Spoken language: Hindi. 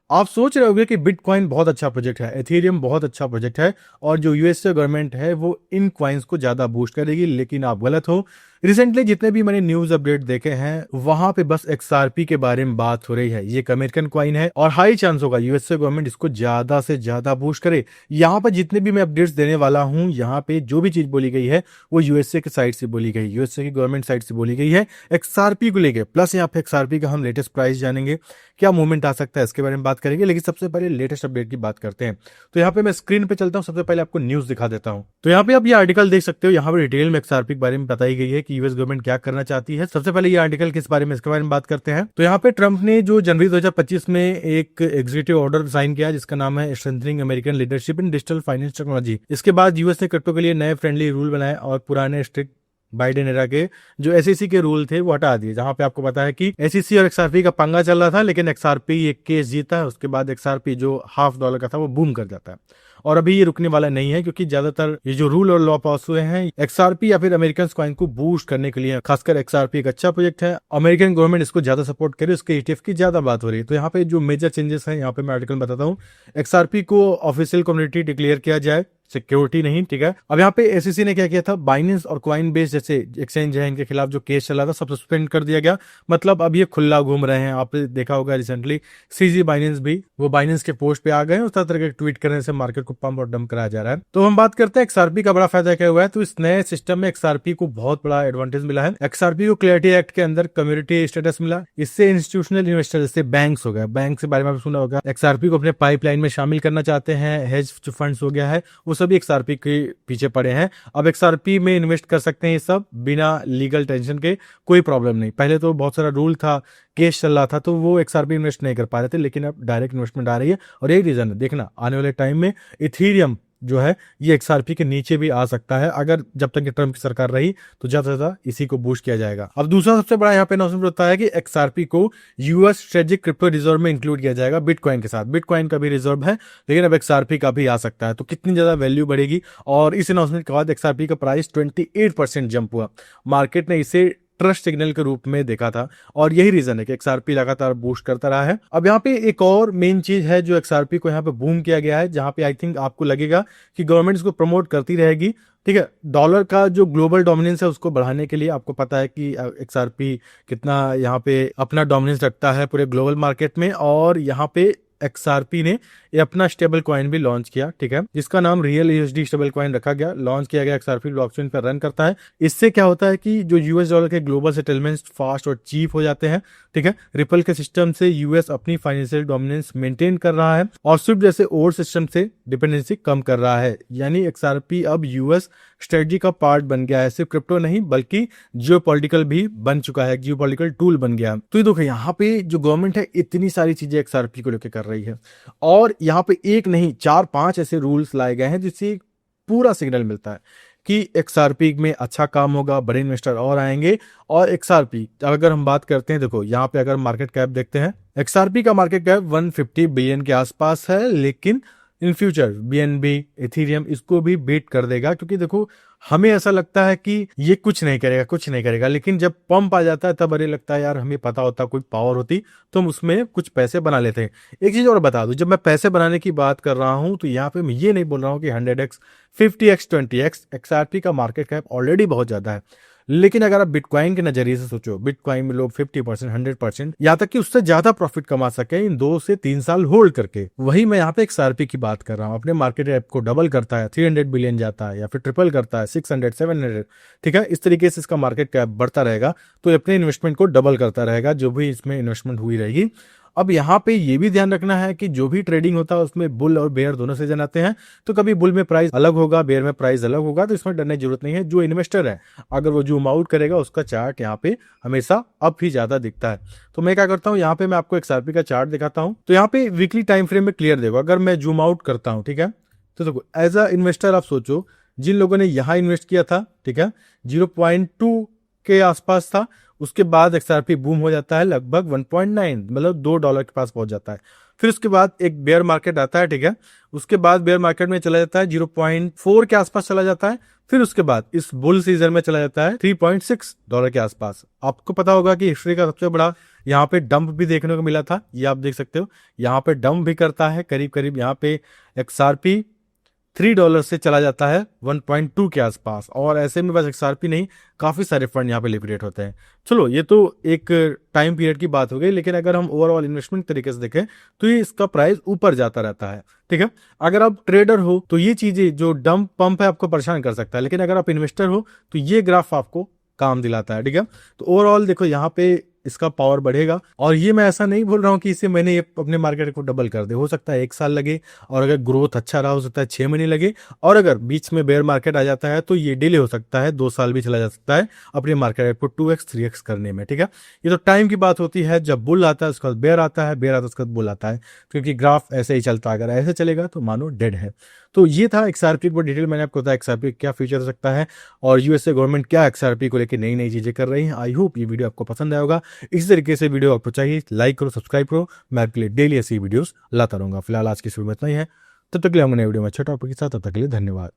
आप सोच रहे होंगे कि बिटकॉइन बहुत अच्छा प्रोजेक्ट है, एथेरियम बहुत अच्छा प्रोजेक्ट है और जो यूएसए गवर्नमेंट है वो इन कॉइन्स को ज्यादा बूस्ट करेगी, लेकिन आप गलत हो। रिसेंटली जितने भी मैंने न्यूज अपडेट देखे हैं वहां पे बस एक्सआरपी के बारे में बात हो रही है। ये एक अमेरिकन कॉइन है और हाई चांस होगा यूएसए गवर्नमेंट इसको ज्यादा से ज्यादा बूस्ट करे। यहाँ पर जितने भी मैं अपडेट्स देने वाला हूँ, यहाँ पे जो भी चीज बोली गई है वो यूएसए के साइड से बोली गई, यूएसए की गवर्नमेंट साइड से बोली गई है एक्सआरपी को लेकर। प्लस यहाँ पे एक्सआरपी का हम लेटेस्ट प्राइस जानेंगे, क्या मूवमेंट आ सकता है इसके बारे में बात करेंगे। लेकिन सबसे पहले लेटेस्ट अपडेट की बात करते हैं। तो यहाँ पे मैं स्क्रीन पे चलता हूँ, सबसे पहले आपको न्यूज दिखा देता हूँ। तो यहाँ पे आप ये आर्टिकल देख सकते हो, यहाँ पे डिटेल में एक्सआरपी के बारे में बताई गई है कि यूएस गवर्नमेंट क्या करना चाहती है। सबसे पहले ये आर्टिकल किस बारे में, इसके बारे में बात करते हैं। तो यहाँ पे ट्रंप ने जो जनवरी 2025 में एक एग्जीक्यूटिव ऑर्डर साइन किया जिसका नाम है strengthening American leadership in digital finance technology. इसके बाद यूएस ने क्रिप्टो के लिए नए फ्रेंडली रूल बनाए और पुराने स्ट्रिक्ट बाइडेन एरा के जो एसईसी के रूल थे वो हटा दिए। जहां पे आपको पता है कि एसईसी और एक्सआरपी का पंगा चल रहा था, लेकिन एक्सआरपी एक केस जीता है, उसके बाद एक्सआरपी जो $5 का था वो बूम कर जाता है। और अभी ये रुकने वाला नहीं है क्योंकि ज्यादातर ये जो रूल और लॉ पास हुए हैं एक्सआरपी या फिर अमेरिकन कॉइन को बूस्ट करने के लिए। खासकर एक्सआरपी एक अच्छा प्रोजेक्ट है, अमेरिकन गवर्नमेंट इसको ज्यादा सपोर्ट करे, उसके ईटीएफ की ज्यादा बात हो रही है। तो यहाँ पे जो मेजर चेंजेस है यहाँ पे मैं आर्टिकल बताता हूँ। एक्सआरपी को ऑफिशियल कम्युनिटी डिक्लेयर किया जाए, सिक्योरिटी नहीं, ठीक है। अब यहाँ पे एसईसी ने क्या किया था, बाइनेंस और क्वाइन बेस जैसे एक्सचेंज है इनके खिलाफ जो केस चला था सब सस्पेंड कर दिया गया। मतलब अब ये खुला घूम रहे हैं। आपने देखा होगा रिसेंटली सीजी बाइनेंस भी वो बाइनेंस के पोस्ट पे आ गए, उस तरह के ट्वीट करने से मार्केट को पंप और डंप कराया जा रहा है। तो हम बात करते हैं एक्सआरपी का बड़ा फायदा क्या हुआ है। तो इस नए सिस्टम में एक्सआरपी को बहुत बड़ा एडवांटेज मिला है। एक्सआरपी को क्लैरिटी एक्ट के अंदर कम्युनिटी स्टेटस मिला। इससे इंस्टीट्यूशनल इन्वेस्टर जैसे बैंक्स हो गया, बैंक के बारे में सुना होगा, एक्सआरपी को अपने पाइपलाइन में शामिल करना चाहते हैं। हेज फंड्स हो गया है, वो सभी एक्सआरपी के पीछे पड़े हैं। अब एक्सआरपी में इन्वेस्ट कर सकते हैं ये सब बिना लीगल टेंशन के, कोई प्रॉब्लम नहीं। पहले तो बहुत सारा रूल था, केस चल रहा था, तो वो एक्सआरपी इन्वेस्ट नहीं कर पा रहे थे, लेकिन अब डायरेक्ट इन्वेस्टमेंट आ रही है। और यही रीजन है, देखना आने वाले टाइम में इथेरियम जो है ये एक्सआरपी के नीचे भी आ सकता है। अगर जब तक ट्रम्प की सरकार रही तो ज्यादा से ज्यादा इसी को बूस्ट किया जाएगा। अब दूसरा सबसे बड़ा यहाँ पे अनाउंसमेंट होता है कि एक्सआरपी को यूएस स्ट्रेटेजिक क्रिप्टो रिजर्व में इंक्लूड किया जाएगा बिटकॉइन के साथ। बिटकॉइन का भी रिजर्व है, लेकिन अब एक्सआरपी का भी आ सकता है। तो कितनी ज्यादा वैल्यू बढ़ेगी। और इस अनाउंसमेंट के बाद एक्सआरपी का प्राइस 28% जंप हुआ। मार्केट ने इसे ट्रस्ट सिग्नल के रूप में देखा था और यही रीजन है कि एक्सआरपी लगातार बूस्ट करता रहा है। अब यहाँ पे एक और मेन चीज है जो एक्सआरपी को यहाँ पे बूम किया गया है, जहां पे आई थिंक आपको लगेगा कि गवर्नमेंट इसको प्रमोट करती रहेगी, ठीक है। डॉलर का जो ग्लोबल डोमिनेंस है उसको बढ़ाने के लिए आपको पता है कि एक्सआरपी कितना यहाँ पे अपना डोमिनेंस रखता है पूरे ग्लोबल मार्केट में। और यहाँ पे एक्सआरपी ने ये अपना स्टेबल कॉइन भी लॉन्च किया, ठीक है, जिसका नाम रियल यूएसडी स्टेबल कॉइन रखा गया, लॉन्च किया गया। एक्सआरपी ब्लॉकचेन पर रन करता है। इससे क्या होता है कि जो यूएस डॉलर के ग्लोबल सेटलमेंट्स फास्ट और चीप हो जाते हैं, ठीक है। रिपल के सिस्टम से यूएस अपनी फाइनेंशियल डोमिनेंस मेंटेन कर रहा है और स्विफ्ट जैसे और सिस्टम से डिपेंडेंसी कम कर रहा है। यानी एक्सआरपी अब यूएस स्ट्रेटजी का पार्ट बन गया है, सिर्फ क्रिप्टो नहीं बल्कि जियोपॉलिटिकल भी बन चुका है, जियोपॉलिटिकल टूल बन गया। तो ये देखो यहाँ पे जो गवर्नमेंट है इतनी सारी चीजें एक्सआरपी को लेकर कर रही है और यहाँ पे एक नहीं 4-5 ऐसे रूल्स लाए गए हैं जिससे पूरा सिग्नल मिलता है कि एक्सआरपी में अच्छा काम होगा, बड़े इन्वेस्टर और आएंगे। और एक्सआरपी अगर हम बात करते हैं, देखो यहाँ पे अगर मार्केट कैप देखते हैं, एक्सआरपी का मार्केट कैप 150 बिलियन के आसपास है, लेकिन इन फ्यूचर बीएनबी इथेरियम इसको भी बीट कर देगा। क्योंकि देखो हमें ऐसा लगता है कि ये कुछ नहीं करेगा, कुछ नहीं करेगा, लेकिन जब पंप आ जाता है तब अरे लगता है यार हमें पता होता कोई पावर होती तो हम उसमें कुछ पैसे बना लेते हैं। एक चीज और बता दूं, जब मैं पैसे बनाने की बात कर रहा हूं तो यहाँ पे मैं ये नहीं बोल रहा हूँ कि 100x 50x 20x। एक्सआरपी का मार्केट कैप ऑलरेडी बहुत ज्यादा है, लेकिन अगर आप बिटकॉइन के नजरिए से सोचो, बिटकॉइन में लोग 50% 100% यहाँ तक कि उससे ज्यादा प्रॉफिट कमा सके इन 2 से 3 साल होल्ड करके। वही मैं यहाँ पे एक्सआरपी की बात कर रहा हूँ। अपने मार्केट कैप को डबल करता है, 300 बिलियन जाता है, या फिर ट्रिपल करता है 600 700, ठीक है। इस तरीके से इसका मार्केट कैप बढ़ता रहेगा तो अपने इन्वेस्टमेंट को डबल करता रहेगा जो भी इसमें इन्वेस्टमेंट हुई रहेगी। अब यहाँ पे ये भी ध्यान रखना है कि जो भी ट्रेडिंग होता है उसमें बुल और बेयर दोनों सीजन आते हैं। तो कभी बुल में प्राइस अलग होगा, बेयर में प्राइस अलग होगा, तो इसमें डरने की जरूरत नहीं है। जो इन्वेस्टर है अगर वो जूम आउट करेगा उसका चार्ट यहाँ पे हमेशा अप ही ज्यादा दिखता है। तो मैं क्या करता हूँ, यहाँ पे मैं आपको एक्सआरपी का चार्ट दिखाता हूँ। तो यहाँ पे वीकली टाइम फ्रेम में क्लियर देखो, अगर मैं जूम आउट करता हूँ, ठीक है, तो देखो एज अ इन्वेस्टर आप सोचो जिन लोगों ने यहाँ इन्वेस्ट किया था, ठीक है, 0.2 के आसपास था, उसके बाद एक्सआरपी बूम हो जाता है लगभग 1.9, मतलब $2 के पास पहुंच जाता है। फिर उसके बाद एक बेयर मार्केट आता है, ठीक है। उसके बाद बेयर मार्केट में चला जाता है 0.4 के आसपास चला जाता है। फिर उसके बाद इस बुल सीजन में चला जाता है $3.6 के आसपास। आपको पता होगा कि हिस्ट्री का सबसे बड़ा यहाँ पे डंप भी देखने को मिला था, ये आप देख सकते हो। यहाँ पे डंप भी करता है करीब करीब, यहाँ पे XRP $3 से चला जाता है 1.2 के आसपास। और ऐसे में बस XRP नहीं, काफी सारे फंड यहाँ पे लिक्विडेट होते हैं। चलो ये तो एक टाइम पीरियड की बात हो गई, लेकिन अगर हम ओवरऑल इन्वेस्टमेंट तरीके से देखें तो ये इसका प्राइस ऊपर जाता रहता है, ठीक है। अगर आप ट्रेडर हो तो ये चीजें जो डंप पंप है आपको परेशान कर सकता है, लेकिन अगर आप इन्वेस्टर हो तो ये ग्राफ आपको काम दिलाता है, ठीक है। तो ओवरऑल देखो यहाँ पे इसका पावर बढ़ेगा। और ये मैं ऐसा नहीं बोल रहा हूँ कि इसे मैंने ये अपने मार्केट को डबल कर दे, हो सकता है 1 साल लगे, और अगर ग्रोथ अच्छा रहा हो सकता है 6 महीने लगे, और अगर बीच में बेयर मार्केट आ जाता है तो ये डिले हो सकता है, 2 साल भी चला जा सकता है अपने मार्केट को 2x 3x करने में, ठीक है। ये तो टाइम की बात होती है, जब बुल आता है उसके बाद बेयर आता है, बेयर आता है उसके बाद बुल आता है, क्योंकि ग्राफ ऐसे ही चलता है। अगर ऐसे चलेगा तो मानो डेड है। तो ये था XRP पर डिटेल मैंने आपको बताया XRP क्या फ्यूचर हो सकता है, और यूएसए गवर्नमेंट क्या XRP को लेकर नई नई चीजें कर रही है। आई होप ये वीडियो आपको पसंद आया होगा। इसी तरीके से वीडियो आपको चाहिए, लाइक करो, सब्सक्राइब करो, मैं आपके लिए डेली ऐसी वीडियोस लाता रहूंगा। फिलहाल आज की वीडियो में इतना ही है, तब तक के लिए हम नए वीडियो में अच्छे टॉपिक के साथ, तब तक के लिए धन्यवाद।